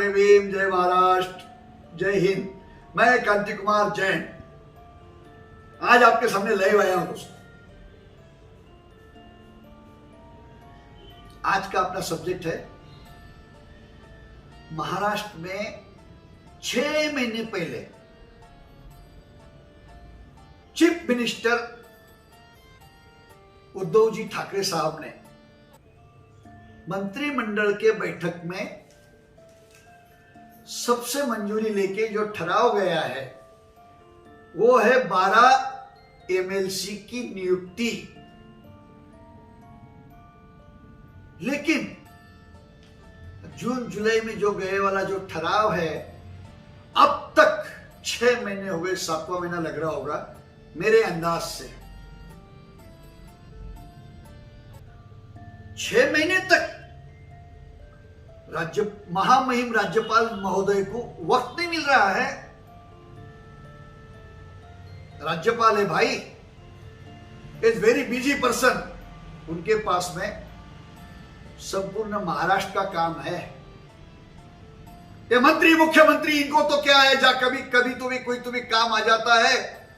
जय भीम, जय महाराष्ट्र, जय हिंद। मैं कांति कुमार जैन आज आपके सामने लाइव आया हूं दोस्तों। आज का अपना सब्जेक्ट है महाराष्ट्र में 6 महीने पहले चीफ मिनिस्टर उद्धव जी ठाकरे साहब ने मंत्रिमंडल के बैठक में सबसे मंजूरी लेके जो ठहराव गया है वो है 12 एमएलसी की नियुक्ति। लेकिन जून जुलाई में जो गए वाला जो ठहराव है अब तक 6 महीने हो गए, 7वां महीना लग रहा होगा मेरे अंदाज से। 6 महीने तक महामहिम राज्यपाल महोदय को वक्त नहीं मिल रहा है। राज्यपाल है भाई, इज वेरी बिजी पर्सन, उनके पास में संपूर्ण महाराष्ट्र का काम है। ये मंत्री मुख्यमंत्री इनको तो क्या है, जा कभी कभी तो भी कोई तुम्हें काम आ जाता है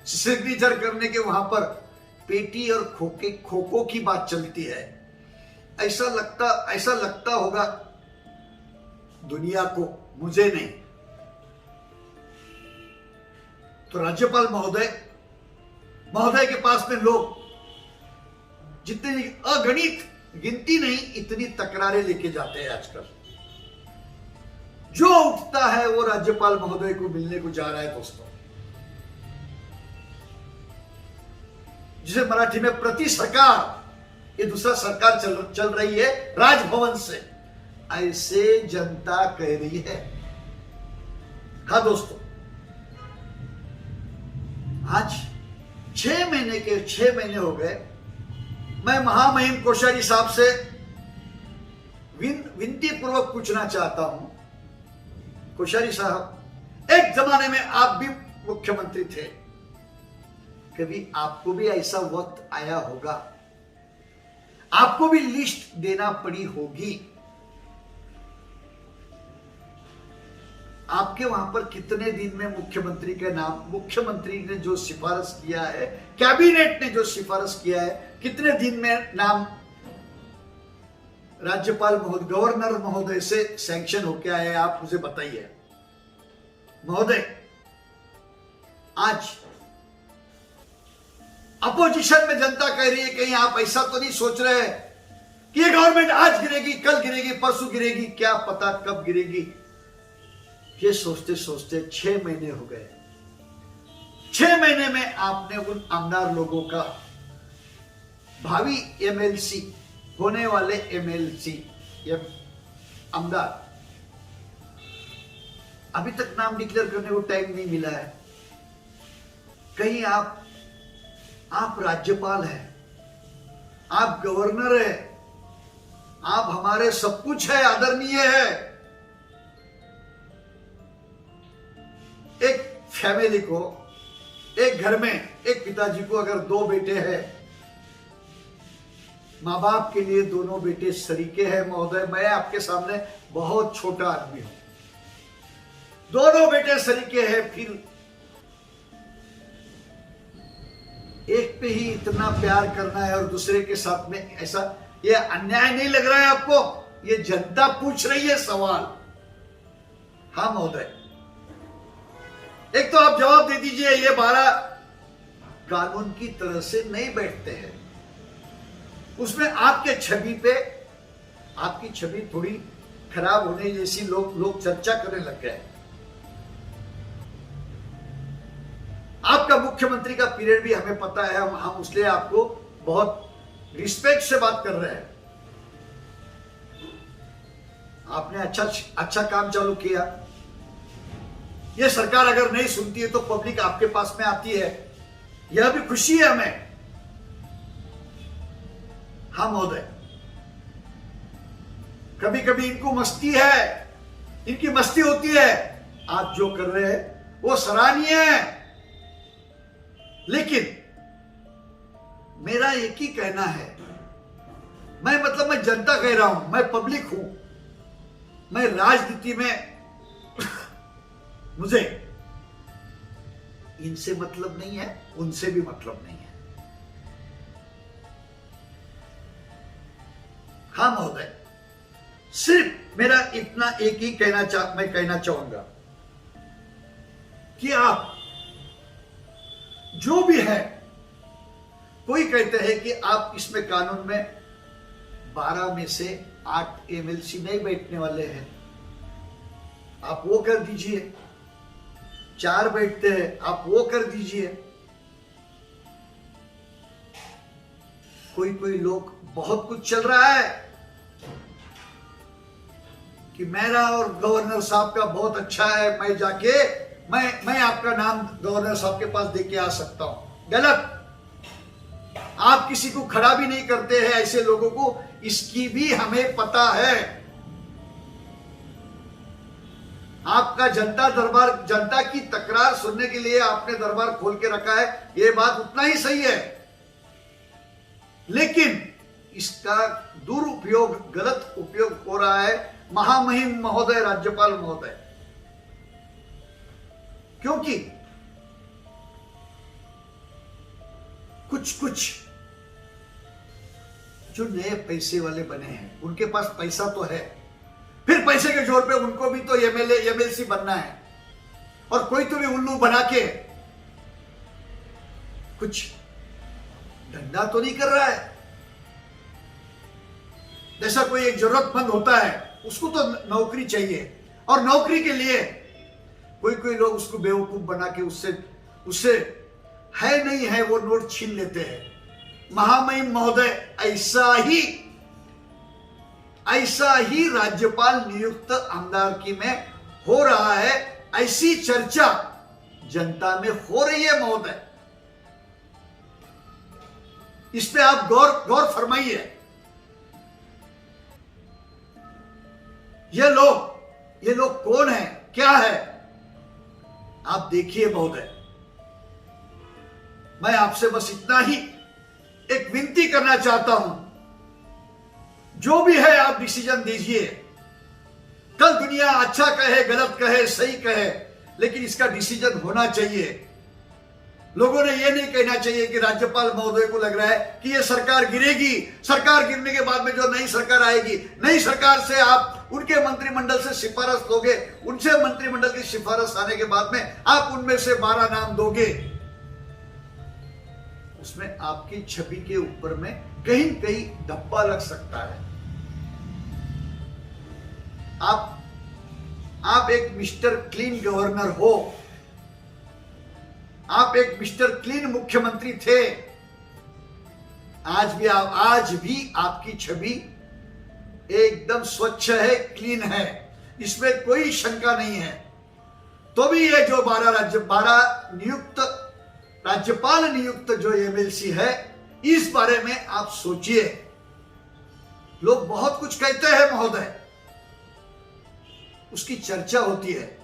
सिग्नेचर करने के, वहां पर पेटी और खोखो की बात चलती है। ऐसा लगता होगा दुनिया को, मुझे नहीं। तो राज्यपाल महोदय के पास में लोग जितनी अगणित, गिनती नहीं, इतनी तकरारें लेके जाते हैं आजकल। जो उठता है वो राज्यपाल महोदय को मिलने को जा रहा है दोस्तों, जिसे मराठी में प्रति सरकार, ये दूसरा सरकार चल रही है राजभवन से, ऐसे जनता कह रही है। हाँ दोस्तों, आज 6 महीने हो गए। मैं महामहिम कोश्यारी साहब से विनती पूर्वक पूछना चाहता हूं, कोश्यारी साहब, एक जमाने में आप भी मुख्यमंत्री थे, कभी आपको भी ऐसा वक्त आया होगा, आपको भी लिस्ट देना पड़ी होगी। आपके वहां पर कितने दिन में मुख्यमंत्री का नाम, मुख्यमंत्री ने जो सिफारिश किया है, कैबिनेट ने जो सिफारिश किया है, कितने दिन में नाम राज्यपाल महोदय, गवर्नर महोदय से सैंक्शन होके आए, आप मुझे बताइए। महोदय, आज अपोजिशन में जनता कह रही है, कहीं आप ऐसा तो नहीं सोच रहे कि ये गवर्नमेंट आज गिरेगी, कल गिरेगी, परसों गिरेगी, क्या पता कब गिरेगी। ये सोचते सोचते 6 महीने हो गए। 6 महीने में आपने उन आमदार लोगों का, भावी एमएलसी, होने वाले एमएलसी या आमदार, अभी तक नाम डिक्लेयर करने को टाइम नहीं मिला है। कहीं आप राज्यपाल हैं, आप गवर्नर है, आप हमारे सब कुछ है, आदरणीय है। एक फैमिली को, एक घर में एक पिताजी को अगर 2 बेटे हैं, मां बाप के लिए दोनों बेटे सरीके हैं। महोदय, मैं आपके सामने बहुत छोटा आदमी हूं, दोनों बेटे सरीके हैं, फिर एक पे ही इतना प्यार करना है और दूसरे के साथ में ऐसा, ये अन्याय नहीं लग रहा है आपको? ये जनता पूछ रही है सवाल। हाँ महोदय, एक तो आप जवाब दे दीजिए। ये 12 कानून की तरह से नहीं बैठते हैं, उसमें आपके छवि पे, आपकी छवि थोड़ी खराब होने जैसी लोग चर्चा करने लग गए। आपका मुख्यमंत्री का पीरियड भी हमें पता है, हम इसलिए आपको बहुत रिस्पेक्ट से बात कर रहे हैं। आपने अच्छा काम चालू किया। ये सरकार अगर नहीं सुनती है तो पब्लिक आपके पास में आती है, यह भी खुशी है हमें। हाँ महोदय, कभी कभी इनको मस्ती है, इनकी मस्ती होती है। आप जो कर रहे हैं वो सराहनीय है, लेकिन मेरा एक ही कहना है, मैं जनता कह रहा हूं, मैं पब्लिक हूं, मैं राजनीति में मुझे इनसे मतलब नहीं है, उनसे भी मतलब नहीं है। हाँ महोदय, सिर्फ मेरा इतना एक ही मैं कहना चाहूंगा कि आप जो भी है, कोई कहते हैं कि आप इसमें कानून में 12 में से 8 एमएलसी नहीं बैठने वाले हैं, आप वो कर दीजिए। 4 बैठते हैं, आप वो कर दीजिए। कोई लोग बहुत कुछ चल रहा है कि मेरा और गवर्नर साहब का बहुत अच्छा है, मैं जाके मैं आपका नाम गवर्नर साहब के पास दे के आ सकता हूं। गलत। आप किसी को खड़ा भी नहीं करते हैं ऐसे लोगों को, इसकी भी हमें पता है। आपका जनता दरबार, जनता की तकरार सुनने के लिए आपने दरबार खोल के रखा है, यह बात उतना ही सही है, लेकिन इसका दुरुपयोग, गलत उपयोग हो रहा है महामहिम महोदय, राज्यपाल महोदय। क्योंकि कुछ जो नए पैसे वाले बने हैं, उनके पास पैसा तो है, फिर पैसे के जोर पे उनको भी तो एमएलए एमएलसी बनना है, और कोई तो भी उल्लू बना के कुछ धंधा तो नहीं कर रहा है। जैसा कोई एक जरूरतमंद होता है, उसको तो नौकरी चाहिए, और नौकरी के लिए कोई लोग उसको बेवकूफ बना के उससे है नहीं है वो नोट छीन लेते हैं। महामहिम महोदय, ऐसा ही राज्यपाल नियुक्त आमदारकी में हो रहा है, ऐसी चर्चा जनता में हो रही है महोदय। इस पे आप गौर फरमाइए। ये लोग कौन है, क्या है, आप देखिए महोदय। मैं आपसे बस इतना ही एक विनती करना चाहता हूं, जो भी है आप डिसीजन दीजिए। कल दुनिया अच्छा कहे, गलत कहे, सही कहे, लेकिन इसका डिसीजन होना चाहिए। लोगों ने यह नहीं कहना चाहिए कि राज्यपाल महोदय को लग रहा है कि यह सरकार गिरेगी, सरकार गिरने के बाद में जो नई सरकार आएगी, नई सरकार से आप उनके मंत्रिमंडल से सिफारिश दोगे, उनसे मंत्रिमंडल की सिफारिश आने के बाद में आप उनमें से 12 नाम दोगे। उसमें आपकी छवि के ऊपर में कहीं धब्बा लग सकता है। आप एक मिस्टर क्लीन गवर्नर हो, आप एक मिस्टर क्लीन मुख्यमंत्री थे। आज भी आपकी छवि एकदम स्वच्छ है, क्लीन है, इसमें कोई शंका नहीं है। तो भी ये जो 12 नियुक्त राज्यपाल नियुक्त जो एमएलसी है, इस बारे में आप सोचिए। लोग बहुत कुछ कहते हैं महोदय, उसकी चर्चा होती है।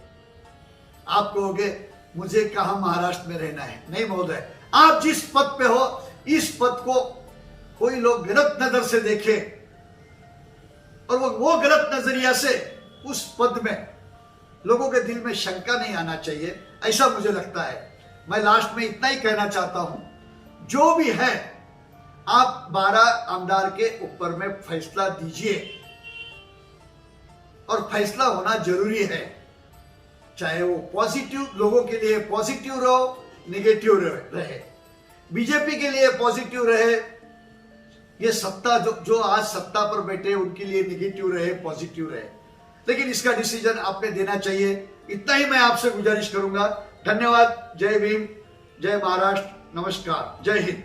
आप कहोगे मुझे कहां महाराष्ट्र में रहना है। नहीं महोदय, आप जिस पद पे हो, इस पद को कोई लोग गलत नजर से देखे और वो गलत नजरिया से उस पद में लोगों के दिल में शंका नहीं आना चाहिए, ऐसा मुझे लगता है। मैं लास्ट में इतना ही कहना चाहता हूं, जो भी है आप 12 आमदार के ऊपर में फैसला दीजिए, और फैसला होना जरूरी है। चाहे वो पॉजिटिव, लोगों के लिए पॉजिटिव रहो, नेगेटिव रहे। बीजेपी के लिए पॉजिटिव रहे, ये सत्ता जो आज सत्ता पर बैठे उनके लिए नेगेटिव रहे, पॉजिटिव रहे, लेकिन इसका डिसीजन आपने देना चाहिए। इतना ही मैं आपसे गुजारिश करूंगा। धन्यवाद। जय भीम, जय महाराष्ट्र, नमस्कार, जय हिंद।